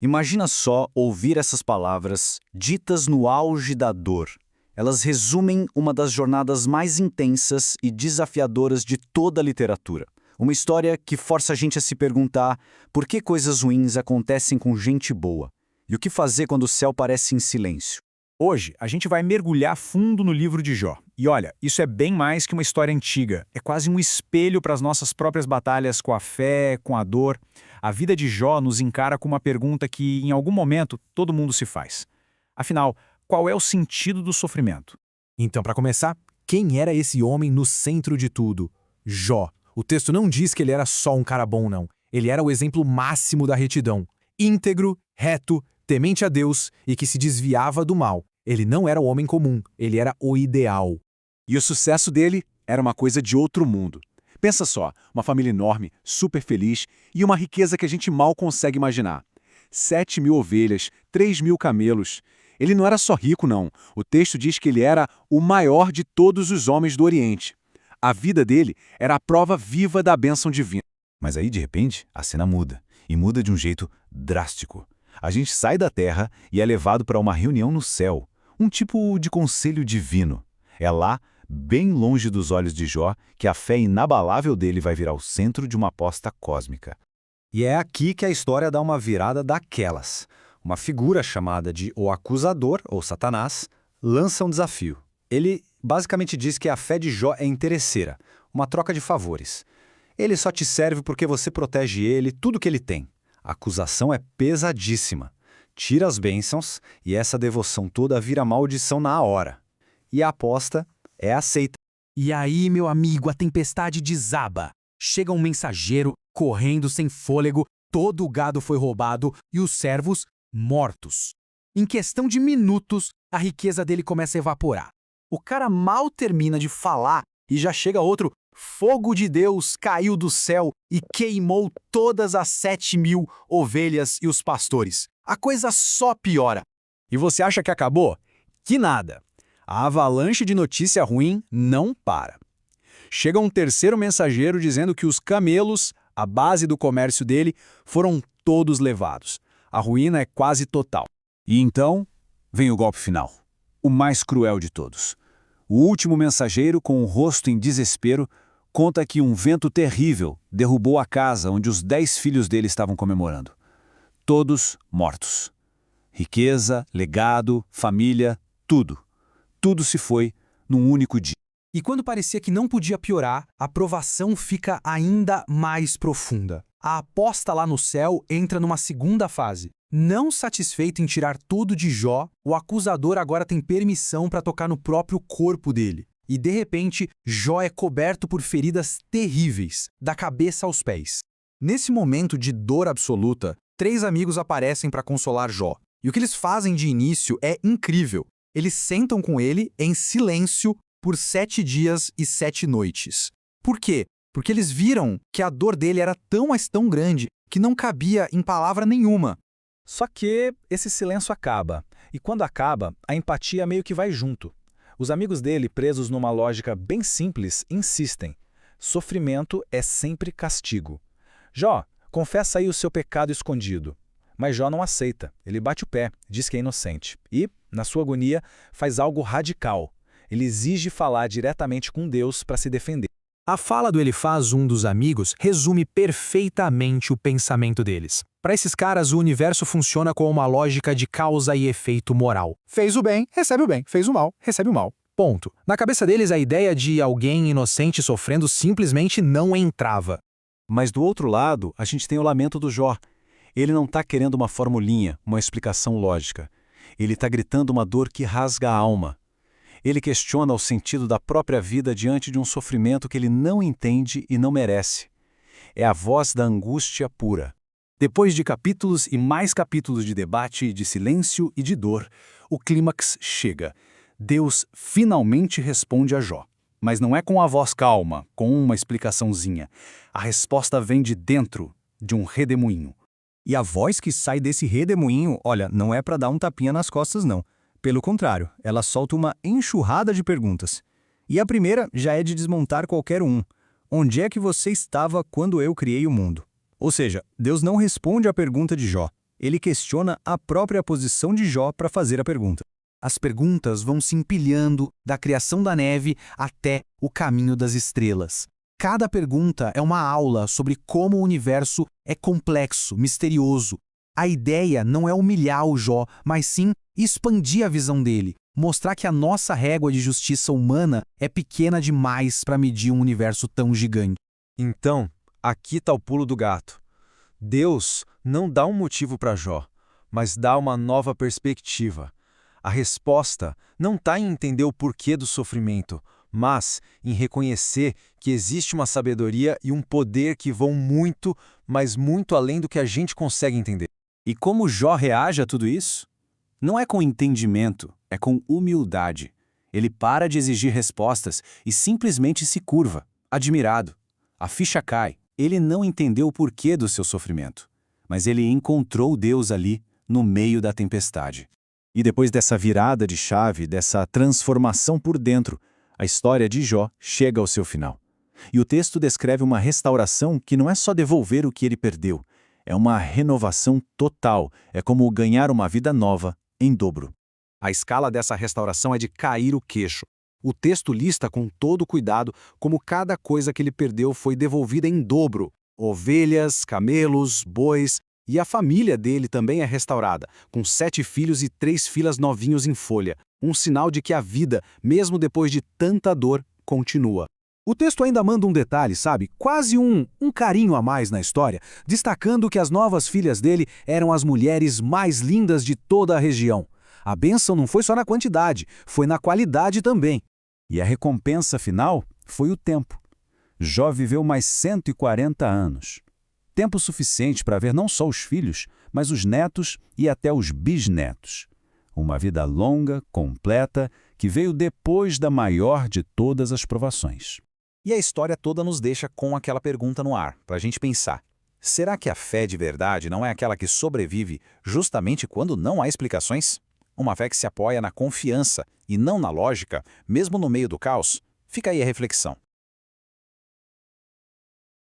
Imagina só ouvir essas palavras ditas no auge da dor. Elas resumem uma das jornadas mais intensas e desafiadoras de toda a literatura. Uma história que força a gente a se perguntar por que coisas ruins acontecem com gente boa e o que fazer quando o céu parece em silêncio. Hoje, a gente vai mergulhar fundo no livro de Jó. E olha, isso é bem mais que uma história antiga. É quase um espelho para as nossas próprias batalhas com a fé, com a dor. A vida de Jó nos encara com uma pergunta que, em algum momento, todo mundo se faz. Afinal, qual é o sentido do sofrimento? Então, para começar, quem era esse homem no centro de tudo? Jó. O texto não diz que ele era só um cara bom, não. Ele era o exemplo máximo da retidão. Íntegro, reto, temente a Deus e que se desviava do mal. Ele não era o homem comum, ele era o ideal. E o sucesso dele era uma coisa de outro mundo. Pensa só, uma família enorme, super feliz e uma riqueza que a gente mal consegue imaginar. 7.000 ovelhas, 3.000 camelos. Ele não era só rico, não. O texto diz que ele era o maior de todos os homens do Oriente. A vida dele era a prova viva da bênção divina. Mas aí, de repente, a cena muda. E muda de um jeito drástico. A gente sai da terra e é levado para uma reunião no céu. Um tipo de conselho divino. É lá, bem longe dos olhos de Jó, que a fé inabalável dele vai virar o centro de uma aposta cósmica. E é aqui que a história dá uma virada daquelas. Uma figura chamada de o acusador, ou Satanás, lança um desafio. Ele basicamente diz que a fé de Jó é interesseira, uma troca de favores. Ele só te serve porque você protege ele, tudo que ele tem. A acusação é pesadíssima. Tira as bênçãos e essa devoção toda vira maldição na hora. E a aposta é aceita. E aí, meu amigo, a tempestade desaba. Chega um mensageiro, correndo sem fôlego, todo o gado foi roubado e os servos mortos. Em questão de minutos, a riqueza dele começa a evaporar. O cara mal termina de falar e já chega outro: fogo de Deus caiu do céu e queimou todas as 7.000 ovelhas e os pastores. A coisa só piora. E você acha que acabou? Que nada! A avalanche de notícia ruim não para. Chega um terceiro mensageiro dizendo que os camelos, a base do comércio dele, foram todos levados. A ruína é quase total. E então, vem o golpe final. O mais cruel de todos. O último mensageiro, com o rosto em desespero, conta que um vento terrível derrubou a casa onde os 10 filhos dele estavam comemorando. Todos mortos. Riqueza, legado, família, tudo. Tudo se foi num único dia. E quando parecia que não podia piorar, a provação fica ainda mais profunda. A aposta lá no céu entra numa segunda fase. Não satisfeito em tirar tudo de Jó, o acusador agora tem permissão para tocar no próprio corpo dele. E de repente, Jó é coberto por feridas terríveis, da cabeça aos pés. Nesse momento de dor absoluta, 3 amigos aparecem para consolar Jó. E o que eles fazem de início é incrível. Eles sentam com ele em silêncio por 7 dias e 7 noites. Por quê? Porque eles viram que a dor dele era tão, mas tão grande que não cabia em palavra nenhuma. Só que esse silêncio acaba. E quando acaba, a empatia meio que vai junto. Os amigos dele, presos numa lógica bem simples, insistem. Sofrimento é sempre castigo. Jó, confessa aí o seu pecado escondido. Mas Jó não aceita. Ele bate o pé, diz que é inocente. E, na sua agonia, faz algo radical. Ele exige falar diretamente com Deus para se defender. A fala do Elifaz, um dos amigos, resume perfeitamente o pensamento deles. Para esses caras, o universo funciona com uma lógica de causa e efeito moral. Fez o bem, recebe o bem. Fez o mal, recebe o mal. Ponto. Na cabeça deles, a ideia de alguém inocente sofrendo simplesmente não entrava. Mas do outro lado, a gente tem o lamento do Jó. Ele não está querendo uma formulinha, uma explicação lógica. Ele está gritando uma dor que rasga a alma. Ele questiona o sentido da própria vida diante de um sofrimento que ele não entende e não merece. É a voz da angústia pura. Depois de capítulos e mais capítulos de debate, de silêncio e de dor, o clímax chega. Deus finalmente responde a Jó. Mas não é com a voz calma, com uma explicaçãozinha. A resposta vem de dentro, de um redemoinho. E a voz que sai desse redemoinho, olha, não é para dar um tapinha nas costas, não. Pelo contrário, ela solta uma enxurrada de perguntas. E a primeira já é de desmontar qualquer um. Onde é que você estava quando eu criei o mundo? Ou seja, Deus não responde à pergunta de Jó. Ele questiona a própria posição de Jó para fazer a pergunta. As perguntas vão se empilhando da criação da neve até o caminho das estrelas. Cada pergunta é uma aula sobre como o universo é complexo, misterioso. A ideia não é humilhar o Jó, mas sim expandir a visão dele, mostrar que a nossa régua de justiça humana é pequena demais para medir um universo tão gigante. Então, aqui está o pulo do gato. Deus não dá um motivo para Jó, mas dá uma nova perspectiva. A resposta não está em entender o porquê do sofrimento, mas em reconhecer que existe uma sabedoria e um poder que vão muito, mas muito além do que a gente consegue entender. E como Jó reage a tudo isso? Não é com entendimento, é com humildade. Ele para de exigir respostas e simplesmente se curva, admirado. A ficha cai. Ele não entendeu o porquê do seu sofrimento, mas ele encontrou Deus ali, no meio da tempestade. E depois dessa virada de chave, dessa transformação por dentro, a história de Jó chega ao seu final. E o texto descreve uma restauração que não é só devolver o que ele perdeu, é uma renovação total, é como ganhar uma vida nova em dobro. A escala dessa restauração é de cair o queixo. O texto lista com todo cuidado como cada coisa que ele perdeu foi devolvida em dobro. Ovelhas, camelos, bois, e a família dele também é restaurada, com 7 filhos e 3 filhas novinhos em folha, um sinal de que a vida, mesmo depois de tanta dor, continua. O texto ainda manda um detalhe, sabe? Quase um carinho a mais na história, destacando que as novas filhas dele eram as mulheres mais lindas de toda a região. A bênção não foi só na quantidade, foi na qualidade também. E a recompensa final foi o tempo. Jó viveu mais 140 anos. Tempo suficiente para ver não só os filhos, mas os netos e até os bisnetos. Uma vida longa, completa, que veio depois da maior de todas as provações. E a história toda nos deixa com aquela pergunta no ar, para a gente pensar. Será que a fé de verdade não é aquela que sobrevive justamente quando não há explicações? Uma fé que se apoia na confiança e não na lógica, mesmo no meio do caos? Fica aí a reflexão.